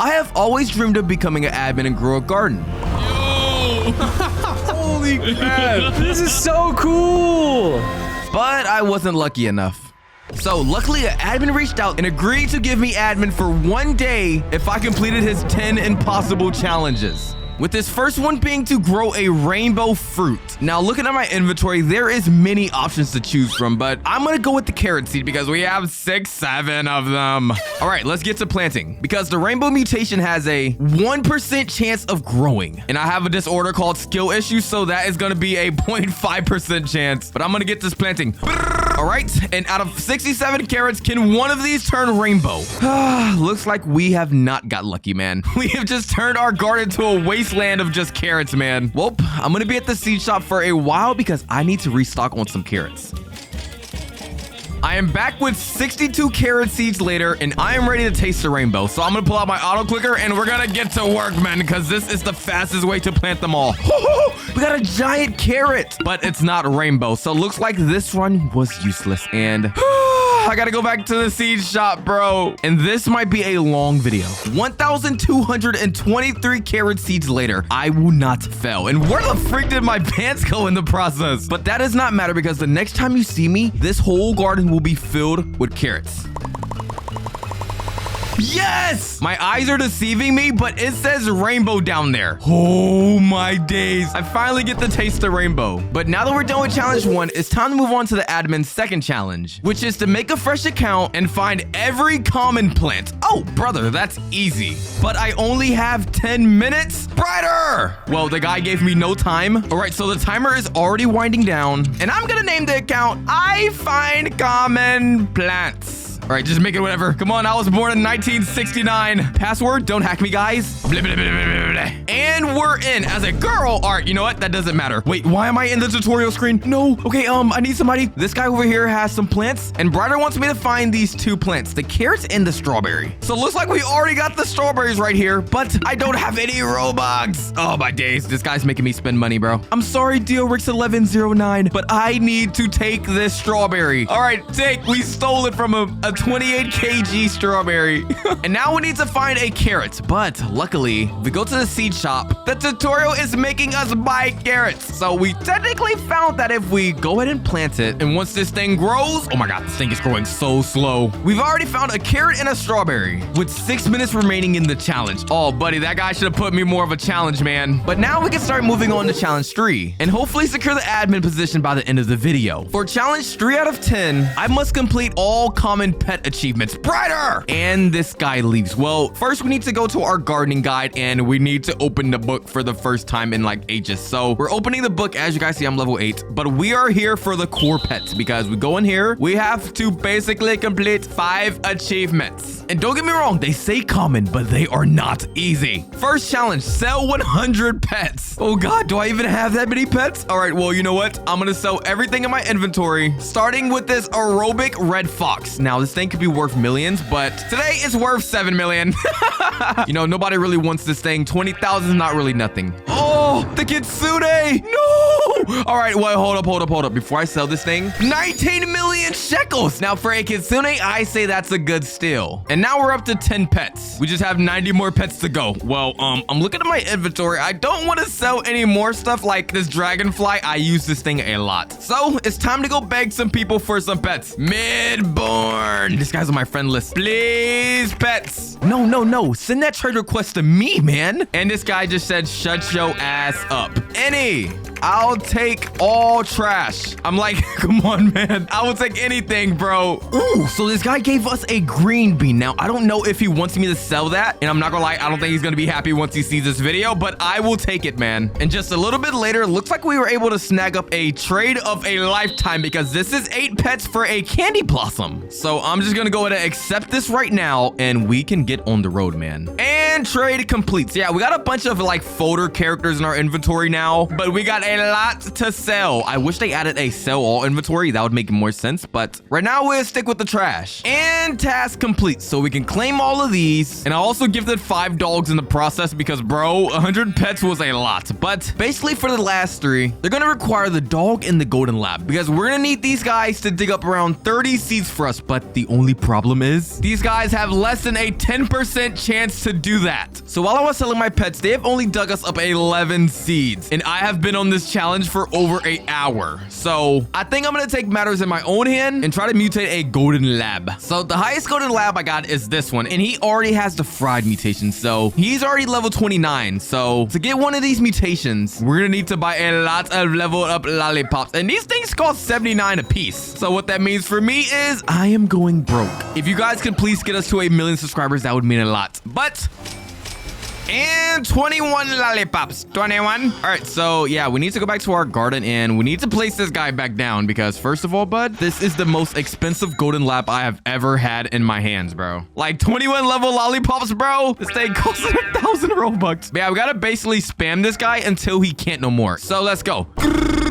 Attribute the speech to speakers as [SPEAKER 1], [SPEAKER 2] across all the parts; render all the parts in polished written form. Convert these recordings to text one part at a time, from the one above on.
[SPEAKER 1] I have always dreamed of becoming an admin and grow a garden.
[SPEAKER 2] Yo!
[SPEAKER 3] Holy crap. This is so cool.
[SPEAKER 1] But I wasn't lucky enough. So luckily, an admin reached out and agreed to give me admin for 1 day if I completed his 10 impossible challenges. With this first one being to grow a rainbow fruit. Now, looking at my inventory, there is many options to choose from, but I'm gonna go with the carrot seed because we have 7 of them. All right, let's get to planting because the rainbow mutation has a 1% chance of growing. And I have a disorder called skill issue, so that is gonna be a 0.5% chance, but I'm gonna get this planting. All right, and out of 67 carrots, can one of these turn rainbow? Looks like we have not got lucky, man. We have just turned our garden to a wasteland of just carrots, man. Well, I'm gonna be at the seed shop for a while because I need to restock on some carrots. I am back with 62 carrot seeds later, and I am ready to taste the rainbow. So I'm gonna pull out my auto clicker, and we're gonna get to work, man, because this is the fastest way to plant them all. We got a giant carrot, but it's not rainbow. So it looks like this run was useless, and I gotta go back to the seed shop, bro. And this might be a long video. 1,223 carrot seeds later, I will not fail. And where the freak did my pants go in the process? But that does not matter because the next time you see me, this whole garden will be filled with carrots. Yes! My eyes are deceiving me, but it says rainbow down there. Oh my days. I finally get to taste the rainbow. But now that we're done with challenge 1, it's time to move on to the admin's second challenge, which is to make a fresh account and find every common plant. Oh, brother, that's easy. But I only have 10 minutes? Brighter! Well, the guy gave me no time. All right, so the timer is already winding down, and I'm gonna name the account I Find Common Plants. All right, just make it whatever. Come on, I was born in 1969. Password, don't hack me, guys. Blah, blah, blah, blah, blah, blah. And we're in. As a girl, all right, you know what? That doesn't matter. Wait, why am I in the tutorial screen? No. Okay, I need somebody. This guy over here has some plants, and Brighter wants me to find these 2 plants, the carrots and the strawberry. So it looks like we already got the strawberries right here, but I don't have any Robux. Oh, my days. This guy's making me spend money, bro. I'm sorry, DioRix1109, but I need to take this strawberry. All right, take. We stole it from a 28 kg strawberry. And now we need to find a carrot, but luckily, if we go to the seed shop, the tutorial is making us buy carrots. So we technically found that if we go ahead and plant it, and once this thing grows, oh my god, this thing is growing so slow. We've already found a carrot and a strawberry with 6 minutes remaining in the challenge. Oh, buddy, that guy should have put me more of a challenge, man. But now we can start moving on to challenge 3 and hopefully secure the admin position by the end of the video. For challenge 3 out of 10, I must complete all common pet achievements. Brighter! And this guy leaves. Well, first we need to go to our gardening guide and we need to open the book for the first time in like ages. So we're opening the book. As you guys see, I'm level 8, but we are here for the core pets because we go in here, we have to basically complete 5 achievements. And don't get me wrong, they say common, but they are not easy. First challenge, sell 100 pets. Oh god, do I even have that many pets? All right, well, you know what? I'm gonna sell everything in my inventory, starting with this aerobic red fox. Now, this thing could be worth millions, but today it's worth 7 million. You know, nobody really wants this thing. 20,000 is not really nothing. Oh, the kitsune! No! All right, well, hold up. Before I sell this thing, 19 million shekels. Now, for a kitsune, I say that's a good steal. And now we're up to 10 pets. We just have 90 more pets to go. Well, I'm looking at my inventory. I don't want to sell any more stuff like this dragonfly. I use this thing a lot. So it's time to go beg some people for some pets. Midborn. This guy's on my friend list. Please, pets. No. Send that trade request to me, man. And this guy just said, shut your ass up. I'll take all trash. I'm like, come on, man. I will take anything, bro. Ooh, so this guy gave us a green bean. Now, I don't know if he wants me to sell that. And I'm not gonna lie, I don't think he's gonna be happy once he sees this video, but I will take it, man. And just a little bit later, looks like we were able to snag up a trade of a lifetime because this is 8 pets for a candy blossom. So I'm just gonna go ahead and accept this right now and we can get on the road, man. And trade complete. So yeah, we got a bunch of like folder characters in our inventory now, but we got a lot to sell. I wish they added a sell all inventory. That would make more sense, but right now we'll stick with the trash. And task complete. So we can claim all of these. And I also gifted 5 dogs in the process because, bro, 100 pets was a lot. But basically for the last 3, they're gonna require the dog and the golden lab because we're gonna need these guys to dig up around 30 seeds for us. But the only problem is these guys have less than a 10% chance to do that. So while I was selling my pets, they have only dug us up 11 seeds. And I have been on this challenge for over an hour. So I think I'm going to take matters in my own hand and try to mutate a golden lab. So the highest golden lab I got is this one. And he already has the fried mutation. So he's already level 29. So to get one of these mutations, we're going to need to buy a lot of level up lollipops. And these things cost 79 a piece. So what that means for me is I am going broke. If you guys could please get us to 1 million subscribers, that would mean a lot. But... and 21 lollipops. 21. All right, so yeah, we need to go back to our garden and we need to place this guy back down because first of all, bud, this is the most expensive golden lap I have ever had in my hands, bro. Like 21 level lollipops, bro. This thing costs 1,000 Robux. But yeah, we gotta basically spam this guy until he can't no more. So let's go.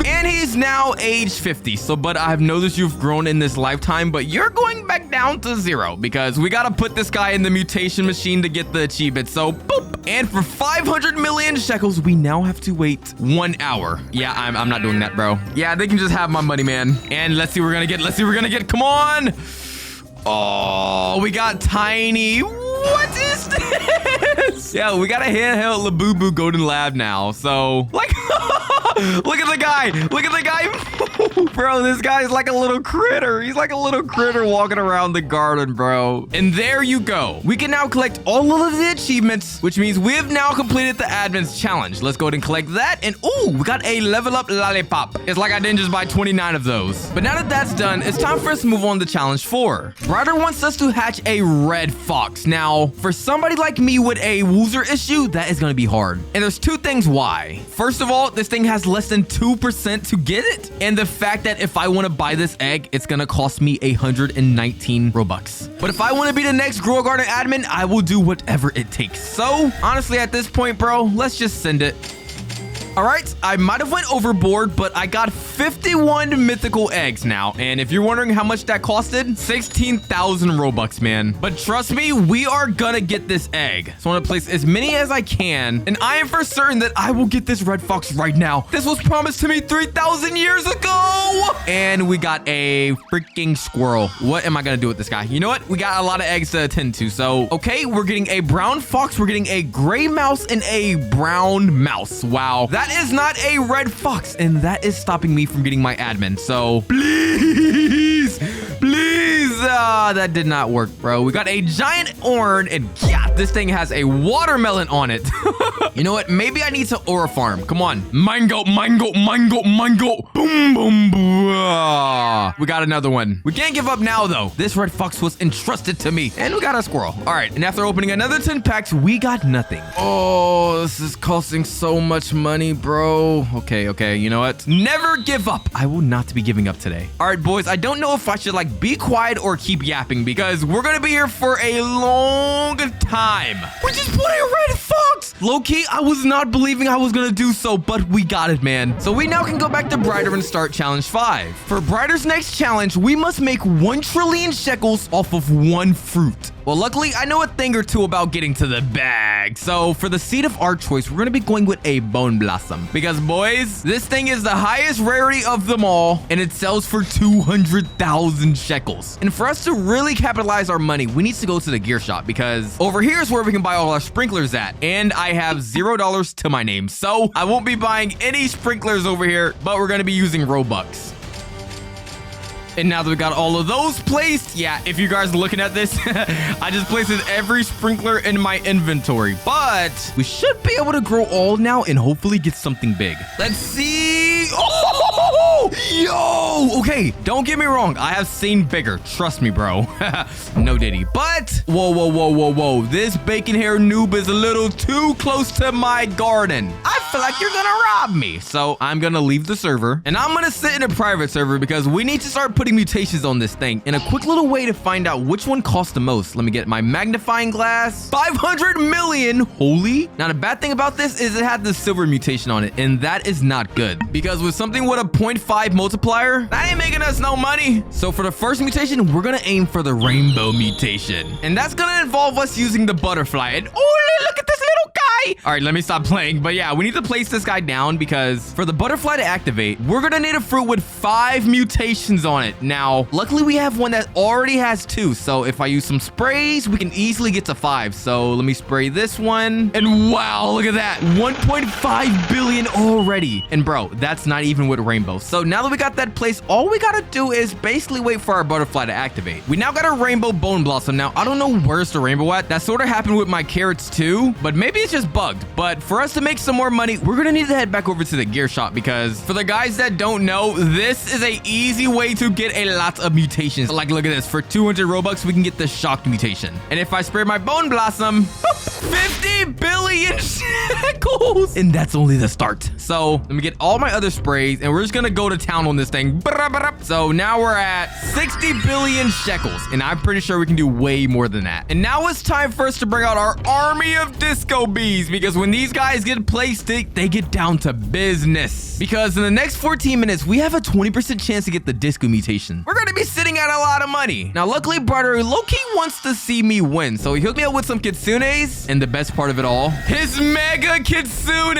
[SPEAKER 1] And he's now age 50. So, bud, I've noticed you've grown in this lifetime, but you're going back down to 0 because we gotta put this guy in the mutation machine to get the achievement. So, boop. And for 500 million shekels, we now have to wait 1 hour. Yeah, I'm not doing that, bro. Yeah, they can just have my money, man. And let's see what we're gonna get. Let's see what we're gonna get. Come on. Oh, we got tiny. What is this? Yeah, we got a handheld Labubu Golden Lab now. So, like, look at the guy. Look at the guy. Bro, this guy is like a little critter. He's like a little critter walking around the garden, bro. And there you go. We can now collect all of the achievements, which means we have now completed the admin's challenge. Let's go ahead and collect that. And ooh, we got a level up lollipop. It's like I didn't just buy 29 of those. But now that that's done, it's time for us to move on to challenge 4. Ryder wants us to hatch a red fox. Now, for somebody like me with a Woozer issue, that is going to be hard. And there's 2 things why. First of all, this thing has less than 2% to get it. And the fact that if I want to buy this egg, it's going to cost me 119 Robux. But if I want to be the next Grow Garden admin, I will do whatever it takes. So honestly, at this point, bro, let's just send it. All right, I might have went overboard, but I got 51 mythical eggs now. And if you're wondering how much that costed, 16,000 Robux, man. But trust me, we are gonna get this egg. So I want to place as many as I can. And I am for certain that I will get this red fox right now. This was promised to me 3,000 years ago. And we got a freaking squirrel. What am I gonna do with this guy? You know what? We got a lot of eggs to attend to. So, okay, we're getting a brown fox. We're getting a gray mouse and a brown mouse. Wow. That is not a red fox, and that is stopping me from getting my admin. So please, that did not work, bro. We got a giant orange, and yeah, this thing has a watermelon on it. You know what? Maybe I need to aura farm. Come on, mango. Boom, boom, boom. We got another one. We can't give up now, though. This red fox was entrusted to me, and we got a squirrel. All right, and after opening another 10 packs, we got nothing. Oh, this is costing so much money, bro. Okay, you know what? Never give up. I will not be giving up today. All right, boys, I don't know if I should like be quiet or keep yapping because we're gonna be here for a long time. We just put a red fox. Low-key, I was not believing I was gonna do so, but we got it, man. So we now can go back to Brighter and start challenge 5. For Brighter's next challenge, we must make 1 trillion shekels off of 1 fruit. Well, luckily, I know a thing or two about getting to the bag. So for the seed of our choice, we're going to be going with a bone blossom. Because, boys, this thing is the highest rarity of them all, and it sells for 200,000 shekels. And for us to really capitalize our money, we need to go to the gear shop because over here is where we can buy all our sprinklers at. And I have $0 to my name. So I won't be buying any sprinklers over here, but we're going to be using Robux. And now that we got all of those placed, yeah, if you guys are looking at this, I just placed every sprinkler in my inventory. But we should be able to grow all now and hopefully get something big. Let's see. Oh, yo. Okay, don't get me wrong. I have seen bigger. Trust me, bro. No diddy. But whoa. This bacon hair noob is a little too close to my garden. I feel like you're gonna rob me. So I'm gonna leave the server and I'm gonna sit in a private server because we need to start putting mutations on this thing. And a quick little way to find out which one costs the most. Let me get my magnifying glass. 500 million. Holy. Now the bad thing about this is it had the silver mutation on it, and that is not good because with something with a 0.5 multiplier, that ain't making us no money. So for the first mutation, we're gonna aim for the rainbow mutation, and that's gonna involve us using the butterfly. And oh, look at this little guy. All right, let me stop playing. But yeah, we need to place this guy down because for the butterfly to activate, we're gonna need a fruit with 5 mutations on it. Now, luckily we have one that already has 2. So if I use some sprays, we can easily get to 5. So let me spray this one. And wow, look at that. 1.5 billion already. And bro, that's not even with rainbow. So now that we got that place, all we gotta do is basically wait for our butterfly to activate. We now got a rainbow bone blossom. Now, I don't know where's the rainbow at. That sort of happened with my carrots too, but maybe it's just bugged. But for us to make some more money, we're gonna need to head back over to the gear shop because for the guys that don't know, this is a easy way to get a lot of mutations. Like, look at this. For 200 Robux, we can get the shocked mutation. And if I spray my bone blossom, 50 billion shekels. And that's only the start. So let me get all my other sprays and we're just gonna go to town on this thing. So now we're at 60 billion shekels. And I'm pretty sure we can do way more than that. And now it's time for us to bring out our army of disco bees because when these guys get placed, they get down to business. Because in the next 14 minutes, we have a 20% chance to get the disco mutation. We're gonna be sitting at a lot of money. Now, luckily, brother Loki wants to see me win. So he hooked me up with some kitsunes. And the best part of it all, his mega kitsune.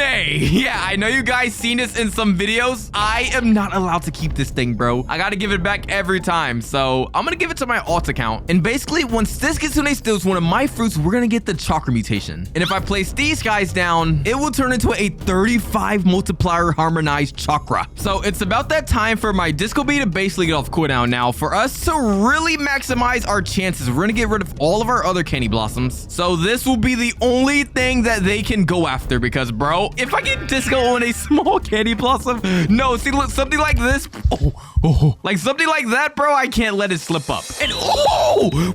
[SPEAKER 1] Yeah, I know you guys seen this in some videos. I am not allowed to keep this thing, bro. I gotta give it back every time. So I'm gonna give it to my alt account. And basically, once this kitsune steals one of my fruits, we're gonna get the chakra mutation. And if I place these guys down, it will turn into a 35 multiplier harmonized chakra. So it's about that time for my disco bee to basically get off cooldown. Now, for us to really maximize our chances, we're gonna get rid of all of our other candy blossoms. So this will be the only thing that they can go after because, bro, if I get disco on a small candy blossom, no, see, look, something like this. Like something like that, bro, I can't let it slip up. And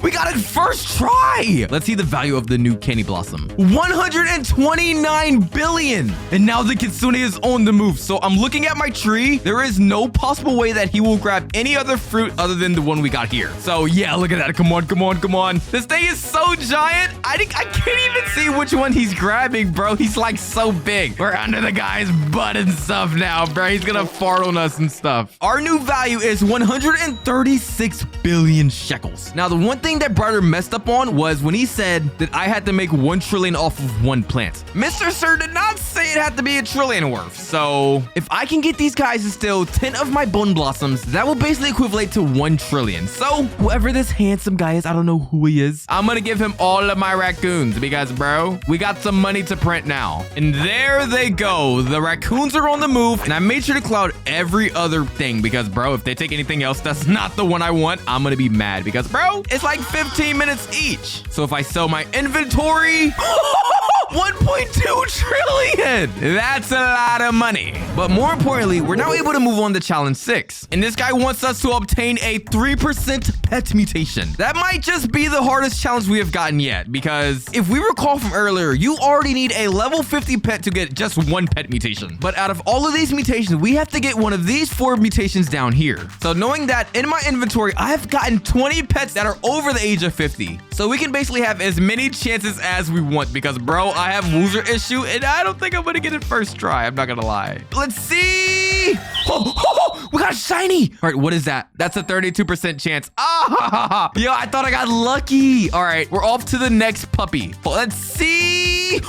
[SPEAKER 1] we got it first try. Let's see the value of the new candy blossom. 129 billion. And now the kitsune is on the move. So I'm looking at my tree. There is no possible way that he will grab any other fruit other than the one we got here. So yeah, look at that. Come on, come on, come on. This thing is so giant. I can't even see which one he's grabbing, bro. He's like so big. We're under the guy's butt and stuff now, bro. He's gonna fart on us and stuff. Our new value is 136 billion shekels. Now, the one thing that brother messed up on was when he said that I had to make 1 trillion off of one plant. Mr. Sir did not say it had to be a trillion worth. So if I can get these guys to steal 10 of my bone blossoms, that will basically equivalent to 1 trillion. So whoever this handsome guy is, I don't know who he is, I'm gonna give him all of my raccoons because, bro, we got some money to print now. And there they go. The raccoons are on the move. And I made sure to clear out every other thing because, bro, if they take anything else that's not the one I want, I'm gonna be mad because, bro, it's like 15 minutes each. So if I sell my inventory, 1.2 trillion. That's a lot of money. But more importantly, we're now able to move on to challenge 6. And this guy wants us to obtain a 3% pet mutation. That might just be the hardest challenge we have gotten yet because if we recall from earlier, you already need a level 50 pet to get just 1 pet mutation. But out of all of these mutations, we have to get one of these 4 mutations down here. So knowing that in my inventory, I've gotten 20 pets that are over the age of 50. So we can basically have as many chances as we want because, bro, I have Woozer issue and I don't think I'm gonna get it first try. I'm not gonna lie. Let's see. We got shiny. All right, what is that? That's a 32% chance. Yo, I thought I got lucky. All right, we're off to the next puppy. Let's see.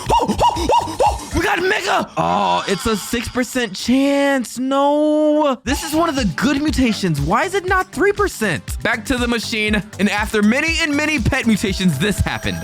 [SPEAKER 1] We got mega. Oh, it's a 6% chance. No, this is one of the good mutations. Why is it not 3%? Back to the machine. And after many and many pet mutations, this happened.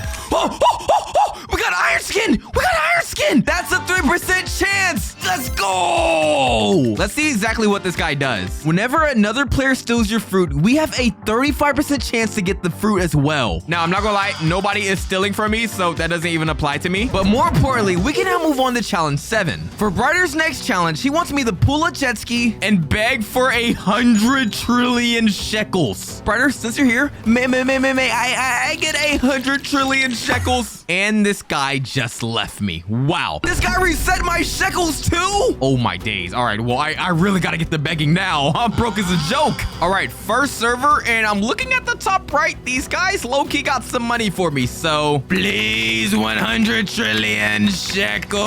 [SPEAKER 1] We got iron skin. We got iron skin. That's a 3% chance. Let's go. Let's see exactly what this guy does. Whenever another player steals your fruit, we have a 35% chance to get the fruit as well. Now, I'm not gonna lie, nobody is stealing from me, so that doesn't even apply to me. But more importantly, we can now move on to challenge 7. For Brighter's next challenge, he wants me to pull a jet ski and beg for 100 trillion shekels. Brighter, since you're here, may I get 100 trillion shekels? And this guy just left me. Wow. This guy reset my shekels too? Oh my days. All right, well, well, I really gotta get the begging now. I'm broke as a joke. All right, first server, and I'm looking at the top right. These guys low-key got some money for me, so please 100 trillion shekels.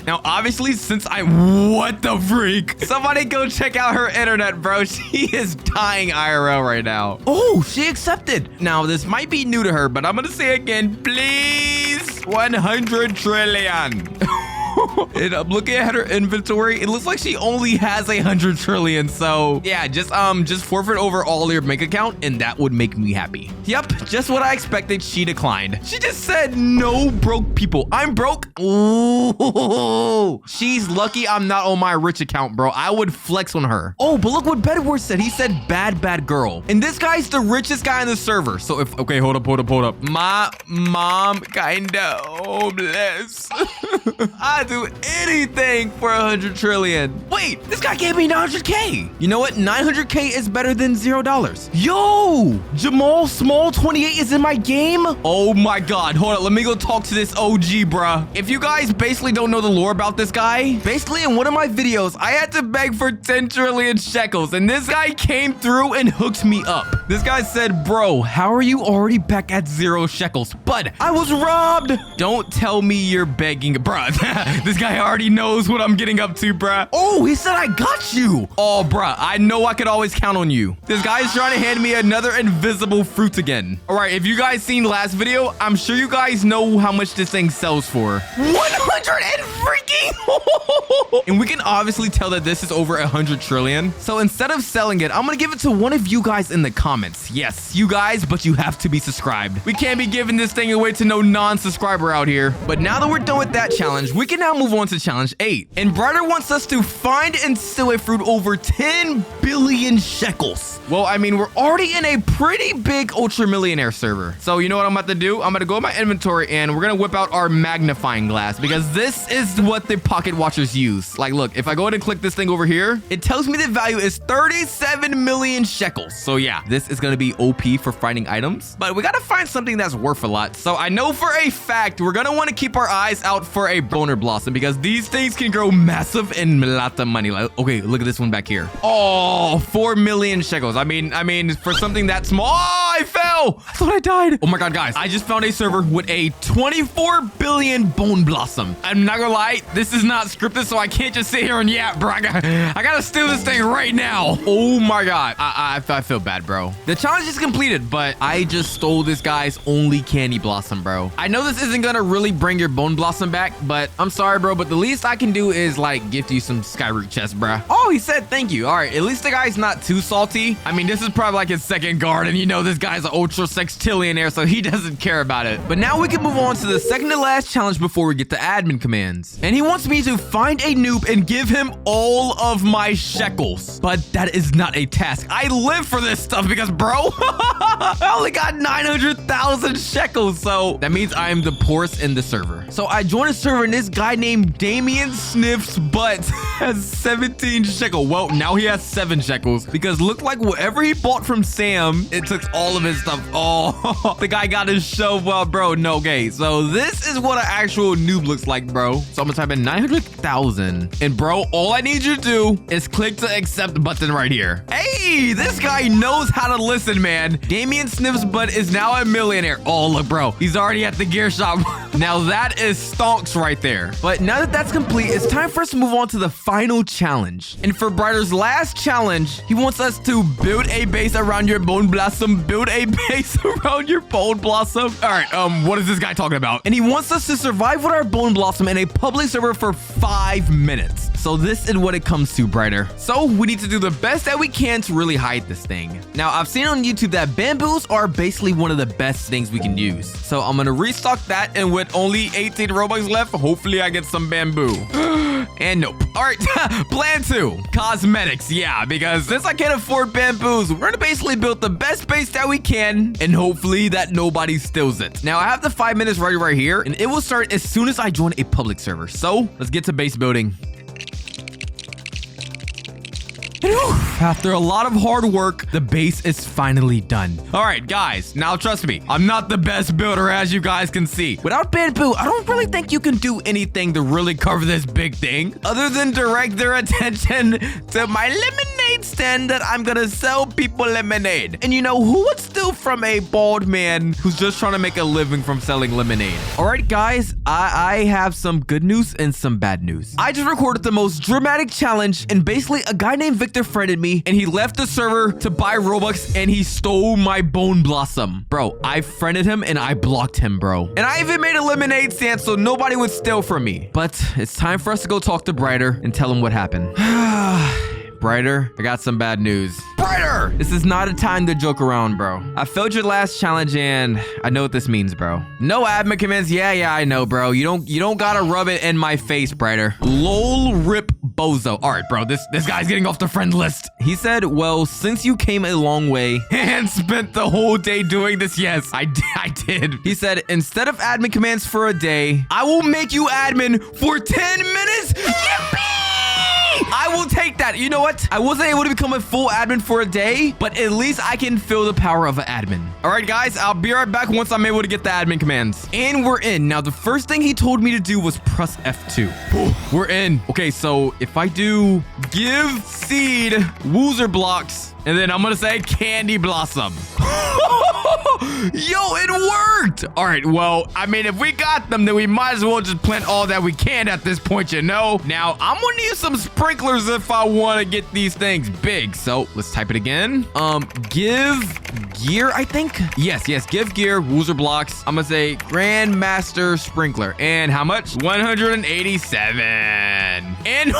[SPEAKER 1] Now, obviously, since what the freak? Somebody go check out her internet, bro. She is dying IRL right now. Oh, she accepted. Now, this might be new to her, but I'm gonna say again, please 100 trillion. And I'm looking at her inventory. It looks like she only has 100 trillion. So yeah, just forfeit over all your bank account, and that would make me happy. Yep, just what I expected. She declined. She just said no broke people. I'm broke. Ooh, she's lucky I'm not on my rich account, bro. I would flex on her. Oh, but look what Bedwars said. He said bad girl, and this guy's the richest guy in the server. So if okay, hold up. My mom kinda homeless. I do anything for 100 trillion. Wait, this guy gave me 900K. You know what? 900K is better than $0. Yo, Jamal Small 28 is in my game. Oh my God. Hold on. Let me go talk to this OG, bruh. If you guys basically don't know the lore about this guy, basically in one of my videos, I had to beg for 10 trillion shekels, and this guy came through and hooked me up. This guy said, bro, how are you already back at 0 shekels? But I was robbed. Don't tell me you're begging, bruh. This guy already knows what I'm getting up to, bruh. Oh, he said I got you. Oh, bruh, I know I could always count on you. This guy is trying to hand me another invisible fruit again. All right, if you guys seen last video, I'm sure you guys know how much this thing sells for. 100 and freaking. And we can obviously tell that this is over 100 trillion. So instead of selling it, I'm gonna give it to one of you guys in the comments. Yes, you guys, but you have to be subscribed. We can't be giving this thing away to no non-subscriber out here. But now that we're done with that challenge, we can now move on to challenge 8. And Brighter wants us to find and steal a fruit over 10 billion shekels. Well, I mean, we're already in a pretty big ultra millionaire server. So you know what I'm about to do? I'm gonna go in my inventory and we're gonna whip out our magnifying glass, because this is what the pocket watchers use. Like, look, if I go ahead and click this thing over here, it tells me the value is 37 million shekels. So yeah, this is gonna be OP for finding items, but we gotta find something that's worth a lot. So I know for a fact we're gonna want to keep our eyes out for a boner blossom, because these things can grow massive and a lot of money. Like, okay, look at this one back here. Oh, 4 million shekels. I mean, for something that small. Oh, I fell. I thought I died. Oh my God, guys, I just found a server with a 24 billion bone blossom. I'm not gonna lie, this is not scripted, so I can't just sit here and yap, bro. I gotta steal this thing right now. Oh my God, I feel bad, bro. The challenge is completed, but I just stole this guy's only candy blossom, bro. I know this isn't gonna really bring your bone blossom back, but I'm sorry, bro, but the least I can do is like gift you some skyroot chest, bro. Oh, he said thank you. All right, at least the guy's not too salty. I mean, this is probably like his second garden. You know, this guy's an ultra sextillionaire, so he doesn't care about it. But now we can move on to the second to last challenge before we get the admin commands. And he wants me to find a noob and give him all of my shekels. But that is not a task. I live for this stuff because, bro, I only got 900,000 shekels. So that means I am the poorest in the server. So I joined a server and this guy named Damien Sniff's Butt has 17 shekels. Well, now he has 7 shekels because look like whatever he bought from Sam, it took all of his stuff. Oh, the guy got his show. Well, bro, no, okay. So this is what an actual noob looks like, bro. So I'm gonna type in 900,000. And bro, all I need you to do is click the accept button right here. Hey, this guy knows how to listen, man. Damien Sniff's Butt is now a millionaire. Oh, look, bro, he's already at the gear shop. Now that is stonks right there. But now that that's complete, it's time for us to move on to the final challenge. And for Brighter's last challenge, he wants us to build a base around your bone blossom. Build a base around your bone blossom. All right, what is this guy talking about? And he wants us to survive with our bone blossom in a public server for 5 minutes. So this is what it comes to, Brighter. So we need to do the best that we can to really hide this thing. Now, I've seen on YouTube that bamboos are basically one of the best things we can use. So I'm gonna restock that, and with only 18 Robux left, hopefully I get some bamboo. And nope. All right, plan 2, cosmetics. Yeah, because since I can't afford bamboos, we're gonna basically build the best base that we can, and hopefully that nobody steals it. Now, I have the 5 minutes ready right here, and it will start as soon as I join a public server. So let's get to base building. After a lot of hard work, the base is finally done. All right, guys, now trust me, I'm not the best builder, as you guys can see. Without bamboo, I don't really think you can do anything to really cover this big thing, other than direct their attention to my lemonade stand that I'm gonna sell people lemonade. And you know, who would steal from a bald man who's just trying to make a living from selling lemonade? All right, guys, I have some good news and some bad news. I just recorded the most dramatic challenge, and basically a guy named Victor friended me, and he left the server to buy Robux, and he stole my bone blossom. Bro, I friended him and I blocked him, bro. And I even made a lemonade stand so nobody would steal from me. But it's time for us to go talk to Brighter and tell him what happened. Brighter, I got some bad news. Brighter! This is not a time to joke around, bro. I failed your last challenge and I know what this means, bro. No admin commands. Yeah, I know, bro. You don't gotta rub it in my face, Brighter. Lol rip bozo. All right, bro. This guy's getting off the friend list. He said, well, since you came a long way and spent the whole day doing this, yes, I did. He said, instead of admin commands for a day, I will make you admin for 10 minutes. Yippee! I will take that. You know what? I wasn't able to become a full admin for a day, but at least I can feel the power of an admin. All right, guys, I'll be right back once I'm able to get the admin commands. And we're in. Now, the first thing he told me to do was press F2. We're in. Okay, so if I do give seed Woozerbloxyt, and then I'm gonna say candy blossom. Yo, it worked. All right, well, I mean, if we got them, then we might as well just plant all that we can at this point, you know? Now, I'm gonna need some sprinklers if I want to get these things big. So let's type it again. Give gear, I think. Yes, give gear, Woozerbloxyt. I'm gonna say Grandmaster Sprinkler. And how much? 187. And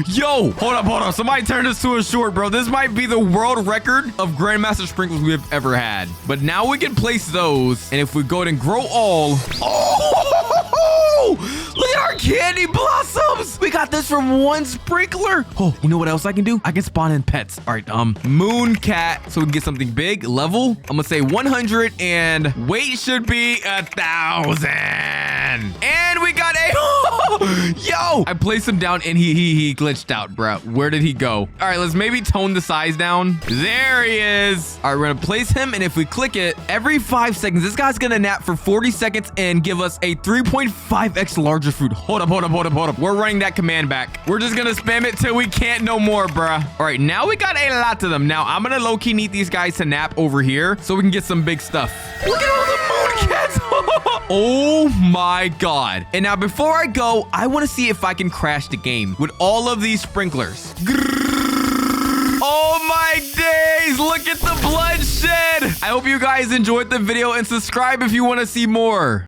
[SPEAKER 1] yo, hold up. Somebody turn this to a short, bro. This might be the world record of Grandmaster Sprinklers we have ever had. But now we can place those. And if we go and grow all. Oh, look at our candy blossoms. We got this from one sprinkler. Oh, you know what else I can do? I can spawn in pets. All right, moon cat, so we can get something big. Level, I'm gonna say 100, and weight should be 1,000. And we got a yo, I placed him down and he glitched out, bro. Where did he go? All right, let's maybe tone the size down. There he is. All right, we're gonna place him, and if we click it, every 5 seconds, this guy's gonna nap for 40 seconds and give us a 3.5x larger fruit. Hold up. We're running that command back. We're just gonna spam it till we can't no more, bruh. All right, now we got a lot of them. Now I'm gonna low-key need these guys to nap over here so we can get some big stuff. Look at all the moon cats. Oh my god. And now before I go, I want to see if I can crash the game with all of these sprinklers. Oh my days, look at the bloodshed. I hope you guys enjoyed the video and subscribe if you want to see more.